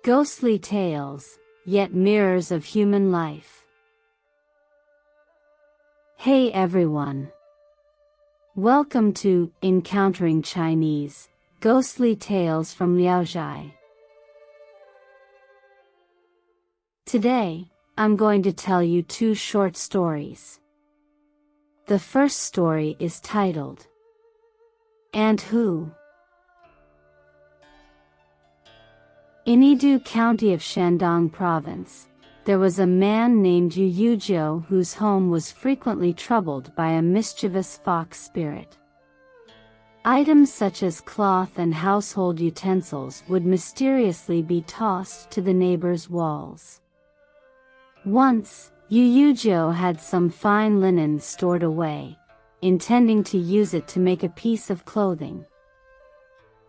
Ghostly tales, yet mirrors of human life. Hey everyone! Welcome to Encountering Chinese, Ghostly Tales from Zhai. Today, I'm going to tell you two short stories. The first story is titled, And Who? In Yidu County of Shandong Province, there was a man named Yu Yuzhou whose home was frequently troubled by a mischievous fox spirit. Items such as cloth and household utensils would mysteriously be tossed to the neighbors' walls. Once, Yu Yuzhou had some fine linen stored away, intending to use it to make a piece of clothing.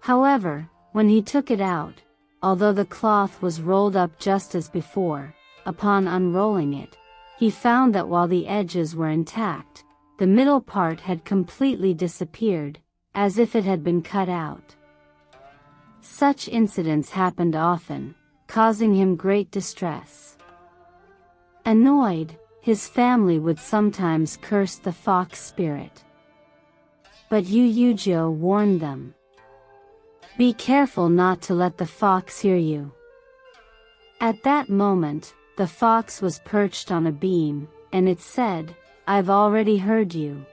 However, when he took it out, although the cloth was rolled up just as before, upon unrolling it, he found that while the edges were intact, the middle part had completely disappeared, as if it had been cut out. Such incidents happened often, causing him great distress. Annoyed, his family would sometimes curse the fox spirit. But Yu Yuzhou warned them. Be careful not to let the fox hear you. At that moment, the fox was perched on a beam, and it said, I've already heard you.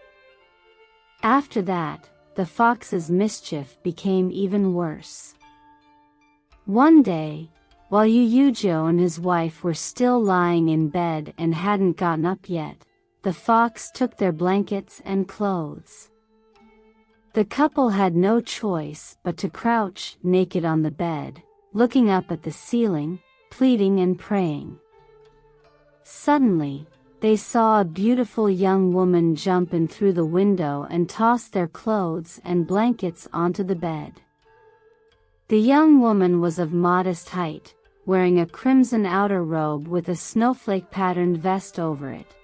After that, the fox's mischief became even worse. One day, while Yu Yuzhou and his wife were still lying in bed and hadn't gotten up yet, the fox took their blankets and clothes. The couple had no choice but to crouch naked on the bed, looking up at the ceiling, pleading and praying. Suddenly, they saw a beautiful young woman jump in through the window and toss their clothes and blankets onto the bed. The young woman was of modest height, wearing a crimson outer robe with a snowflake-patterned vest over it.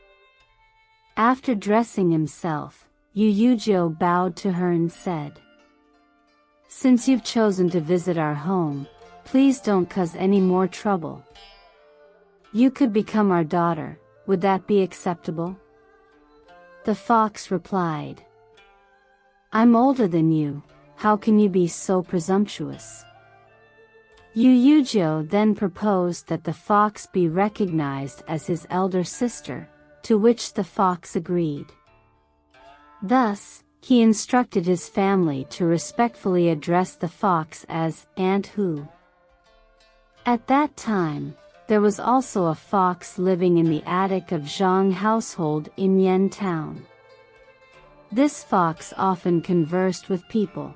After dressing himself, Yu Yuzhou bowed to her and said, Since you've chosen to visit our home, please don't cause any more trouble. You could become our daughter, would that be acceptable? The fox replied, I'm older than you, how can you be so presumptuous? Yu Yuzhou then proposed that the fox be recognized as his elder sister, to which the fox agreed. Thus, he instructed his family to respectfully address the fox as Aunt Hu. At that time, there was also a fox living in the attic of Zhang household in Yan town. This fox often conversed with people.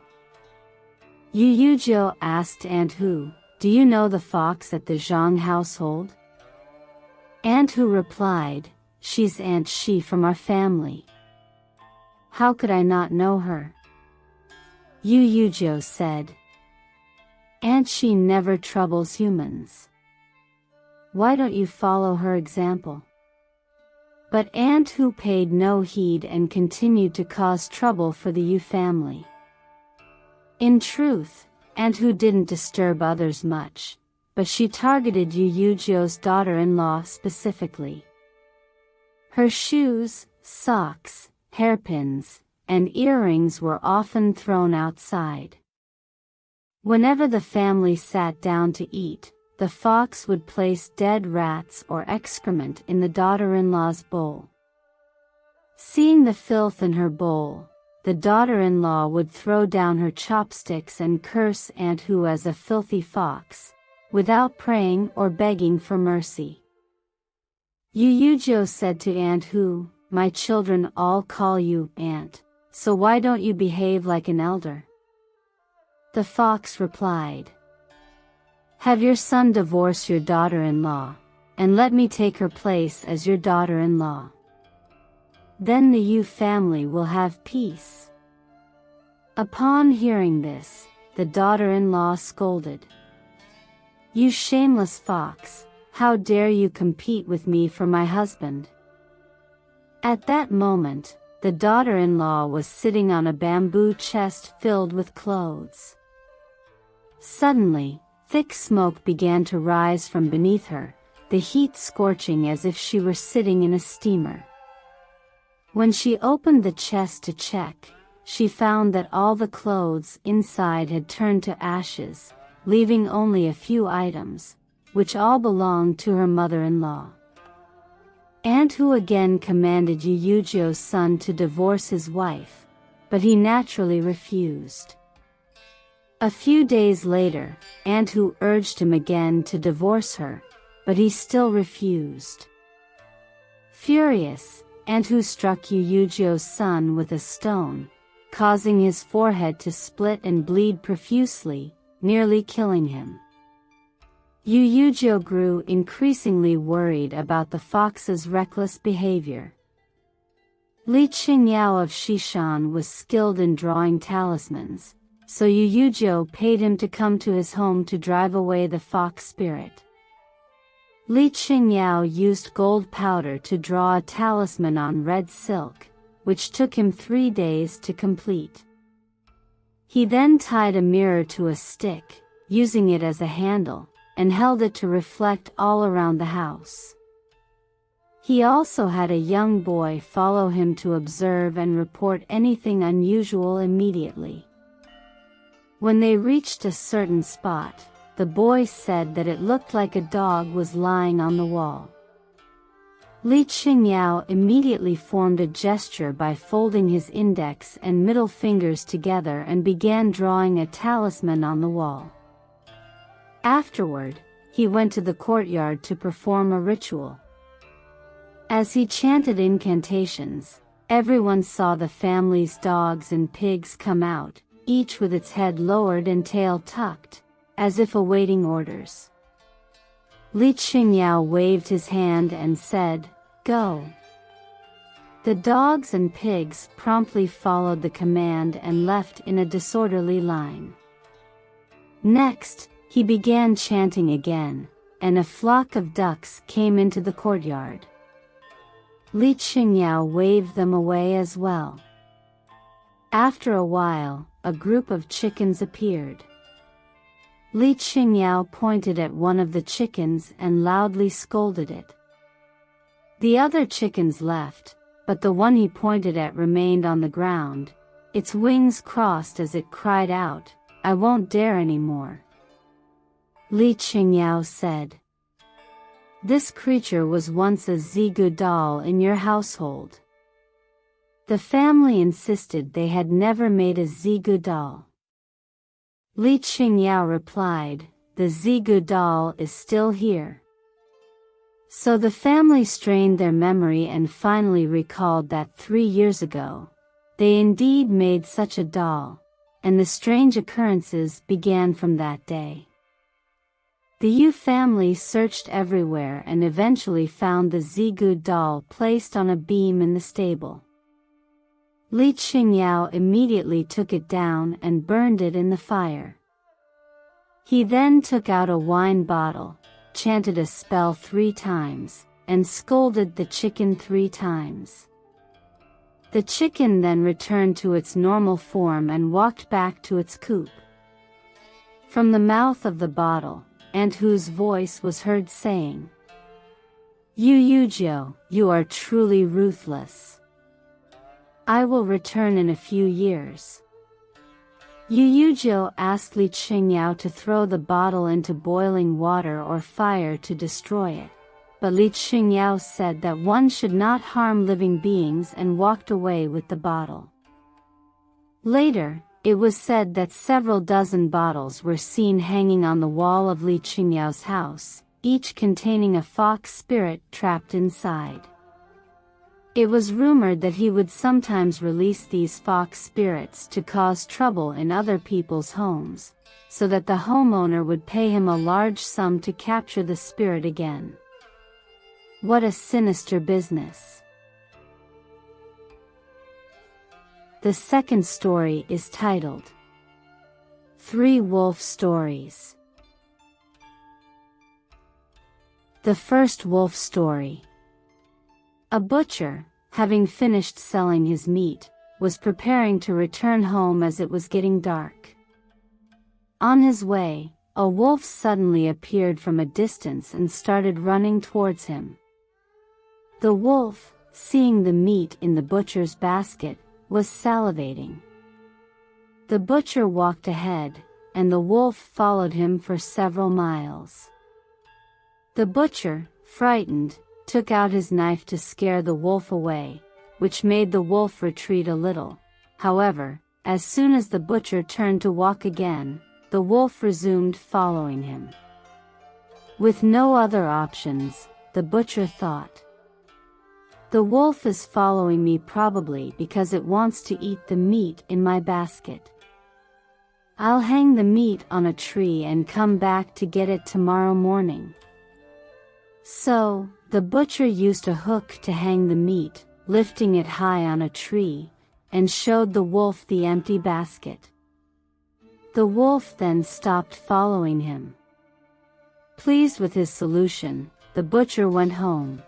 Yu Yuzhou asked Aunt Hu, Do you know the fox at the Zhang household? Aunt Hu replied, She's Aunt Shi from our family. How could I not know her? Yu Yuzhou said, Aunt Shi never troubles humans. Why don't you follow her example? But Aunt Hu paid no heed and continued to cause trouble for the Yu family. In truth, Aunt Hu didn't disturb others much, but she targeted Yu Yuzhou's daughter-in-law specifically. Her shoes, socks, hairpins, and earrings were often thrown outside. Whenever the family sat down to eat, the fox would place dead rats or excrement in the daughter-in-law's bowl. Seeing the filth in her bowl, the daughter-in-law would throw down her chopsticks and curse Aunt Hu as a filthy fox, without praying or begging for mercy. Yu Yuzhou said to Aunt Hu, My children all call you Aunt, so why don't you behave like an elder? The fox replied, Have your son divorce your daughter-in-law, and let me take her place as your daughter-in-law. Then the Yu family will have peace. Upon hearing this, the daughter-in-law scolded, You shameless fox, how dare you compete with me for my husband? At that moment, the daughter-in-law was sitting on a bamboo chest filled with clothes. Suddenly, Thick smoke began to rise from beneath her, the heat scorching as if she were sitting in a steamer. When she opened the chest to check, she found that all the clothes inside had turned to ashes, leaving only a few items, which all belonged to her mother-in-law. Aunt Hu again commanded Yu Yuzhou's son to divorce his wife, but he naturally refused. A few days later, Aunt Hu urged him again to divorce her, but he still refused. Furious, Aunt Hu struck Yu Yuzhou's son with a stone, causing his forehead to split and bleed profusely, nearly killing him. Yu Yuzhou grew increasingly worried about the fox's reckless behavior. Li Qingyao of Xishan was skilled in drawing talismans, so Yu Yuzhou paid him to come to his home to drive away the fox spirit. Li Qingyao used gold powder to draw a talisman on red silk, which took him 3 days to complete. He then tied a mirror to a stick, using it as a handle, and held it to reflect all around the house. He also had a young boy follow him to observe and report anything unusual immediately. When they reached a certain spot, the boy said that it looked like a dog was lying on the wall. Li Qingyao immediately formed a gesture by folding his index and middle fingers together and began drawing a talisman on the wall. Afterward, he went to the courtyard to perform a ritual. As he chanted incantations, everyone saw the family's dogs and pigs come out, each with its head lowered and tail tucked, as if awaiting orders. Li Qingyao waved his hand and said, "Go." The dogs and pigs promptly followed the command and left in a disorderly line. Next, he began chanting again, and a flock of ducks came into the courtyard. Li Qingyao waved them away as well. After a while, a group of chickens appeared. Li Qingyao pointed at one of the chickens and loudly scolded it. The other chickens left, but the one he pointed at remained on the ground, its wings crossed as it cried out, "I won't dare anymore." Li Qingyao said, "This creature was once a Zigu doll in your household." The family insisted they had never made a Zigu doll. Li Qingyao replied, "The Zigu doll is still here." So the family strained their memory and finally recalled that 3 years ago, they indeed made such a doll, and the strange occurrences began from that day. The Yu family searched everywhere and eventually found the Zigu doll placed on a beam in the stable. Li Qingyao immediately took it down and burned it in the fire. He then took out a wine bottle, chanted a spell 3 times, and scolded the chicken 3 times. The chicken then returned to its normal form and walked back to its coop. From the mouth of the bottle, Aunt Hu's voice was heard saying, "Yu Yuzhou, you are truly ruthless. I will return in a few years." Yu Yuzhou asked Li Qingyao to throw the bottle into boiling water or fire to destroy it, but Li Qingyao said that one should not harm living beings and walked away with the bottle. Later, it was said that several dozen bottles were seen hanging on the wall of Li Qingyao's house, each containing a fox spirit trapped inside. It was rumored that he would sometimes release these fox spirits to cause trouble in other people's homes, so that the homeowner would pay him a large sum to capture the spirit again. What a sinister business! The second story is titled 3 Wolf Stories. The first wolf story. A butcher, having finished selling his meat, was preparing to return home as it was getting dark. On his way, a wolf suddenly appeared from a distance and started running towards him. The wolf, seeing the meat in the butcher's basket, was salivating. The butcher walked ahead, and the wolf followed him for several miles. The butcher, frightened, took out his knife to scare the wolf away, which made the wolf retreat a little. However, as soon as the butcher turned to walk again, the wolf resumed following him. With no other options, the butcher thought, "The wolf is following me probably because it wants to eat the meat in my basket. I'll hang the meat on a tree and come back to get it tomorrow morning." So, the butcher used a hook to hang the meat, lifting it high on a tree, and showed the wolf the empty basket. The wolf then stopped following him. Pleased with his solution, the butcher went home.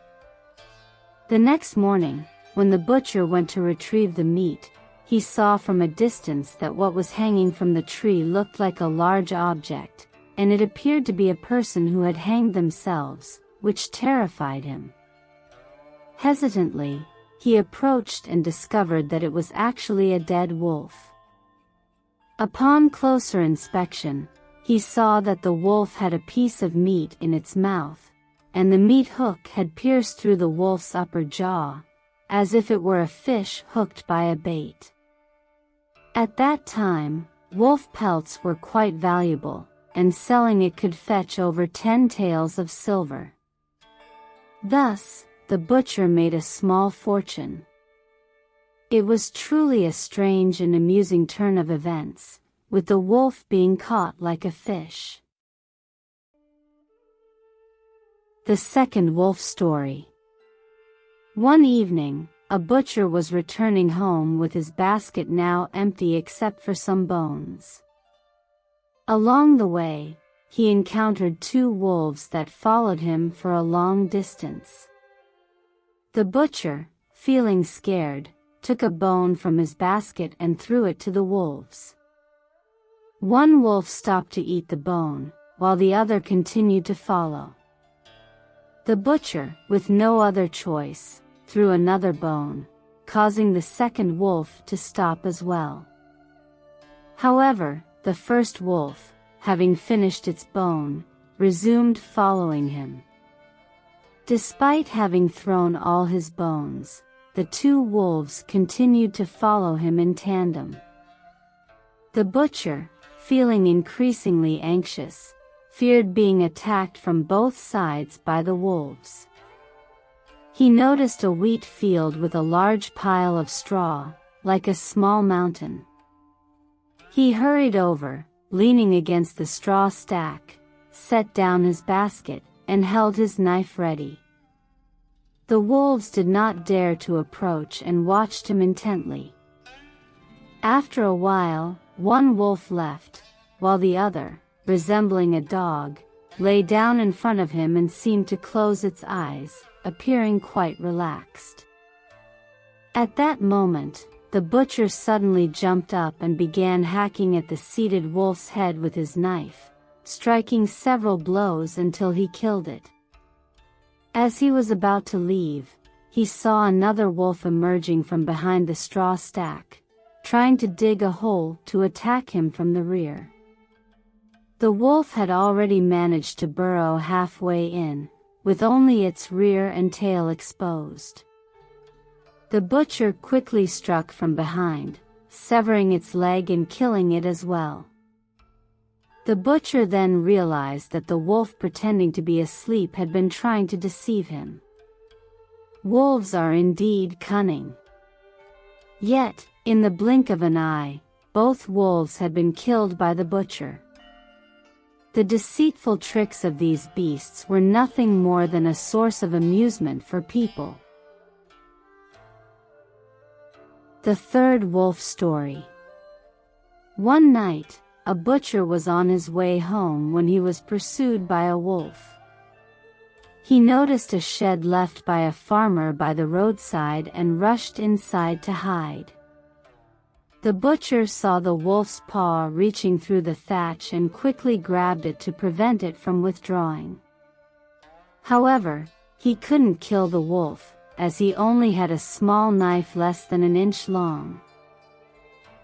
The next morning, when the butcher went to retrieve the meat, he saw from a distance that what was hanging from the tree looked like a large object, and it appeared to be a person who had hanged themselves, which terrified him. Hesitantly, he approached and discovered that it was actually a dead wolf. Upon closer inspection, he saw that the wolf had a piece of meat in its mouth, and the meat hook had pierced through the wolf's upper jaw, as if it were a fish hooked by a bait. At that time, wolf pelts were quite valuable, and selling it could fetch over 10 taels of silver. Thus, the butcher made a small fortune. It was truly a strange and amusing turn of events, with the wolf being caught like a fish. The second wolf story. One evening, a butcher was returning home with his basket now empty except for some bones. Along the way, he encountered 2 wolves that followed him for a long distance. The butcher, feeling scared, took a bone from his basket and threw it to the wolves. One wolf stopped to eat the bone, while the other continued to follow. The butcher, with no other choice, threw another bone, causing the second wolf to stop as well. However, the first wolf, having finished its bone, resumed following him. Despite having thrown all his bones, the 2 wolves continued to follow him in tandem. The butcher, feeling increasingly anxious, feared being attacked from both sides by the wolves. He noticed a wheat field with a large pile of straw, like a small mountain. He hurried over, leaning against the straw stack, set down his basket, and held his knife ready. The wolves did not dare to approach and watched him intently. After a while, one wolf left, while the other, resembling a dog, lay down in front of him and seemed to close its eyes, appearing quite relaxed. At that moment, the butcher suddenly jumped up and began hacking at the seated wolf's head with his knife, striking several blows until he killed it. As he was about to leave, he saw another wolf emerging from behind the straw stack, trying to dig a hole to attack him from the rear. The wolf had already managed to burrow halfway in, with only its rear and tail exposed. The butcher quickly struck from behind, severing its leg and killing it as well. The butcher then realized that the wolf pretending to be asleep had been trying to deceive him. Wolves are indeed cunning. Yet, in the blink of an eye, both wolves had been killed by the butcher. The deceitful tricks of these beasts were nothing more than a source of amusement for people. The third wolf story. One night, a butcher was on his way home when he was pursued by a wolf. He noticed a shed left by a farmer by the roadside and rushed inside to hide. The butcher saw the wolf's paw reaching through the thatch and quickly grabbed it to prevent it from withdrawing. However, he couldn't kill the wolf, as he only had a small knife less than an inch long.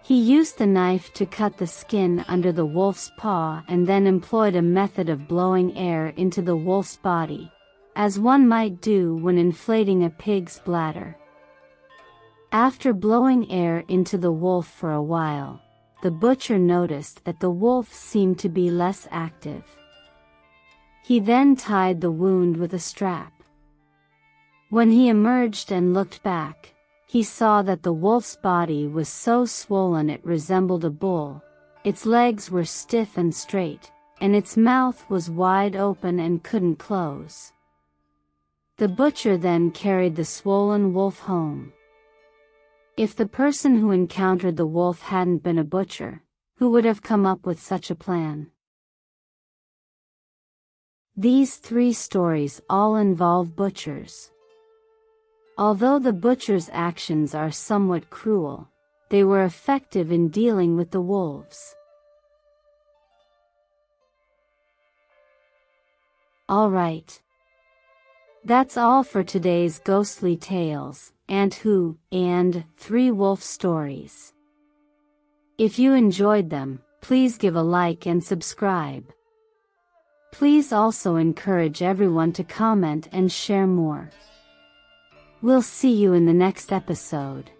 He used the knife to cut the skin under the wolf's paw and then employed a method of blowing air into the wolf's body, as one might do when inflating a pig's bladder. After blowing air into the wolf for a while, the butcher noticed that the wolf seemed to be less active. He then tied the wound with a strap. When he emerged and looked back, he saw that the wolf's body was so swollen it resembled a bull, its legs were stiff and straight, and its mouth was wide open and couldn't close. The butcher then carried the swollen wolf home. If the person who encountered the wolf hadn't been a butcher, who would have come up with such a plan? These 3 stories all involve butchers. Although the butcher's actions are somewhat cruel, they were effective in dealing with the wolves. Alright. That's all for today's ghostly tales, and who, and 3 wolf stories. If you enjoyed them, please give a like and subscribe. Please also encourage everyone to comment and share more. We'll see you in the next episode.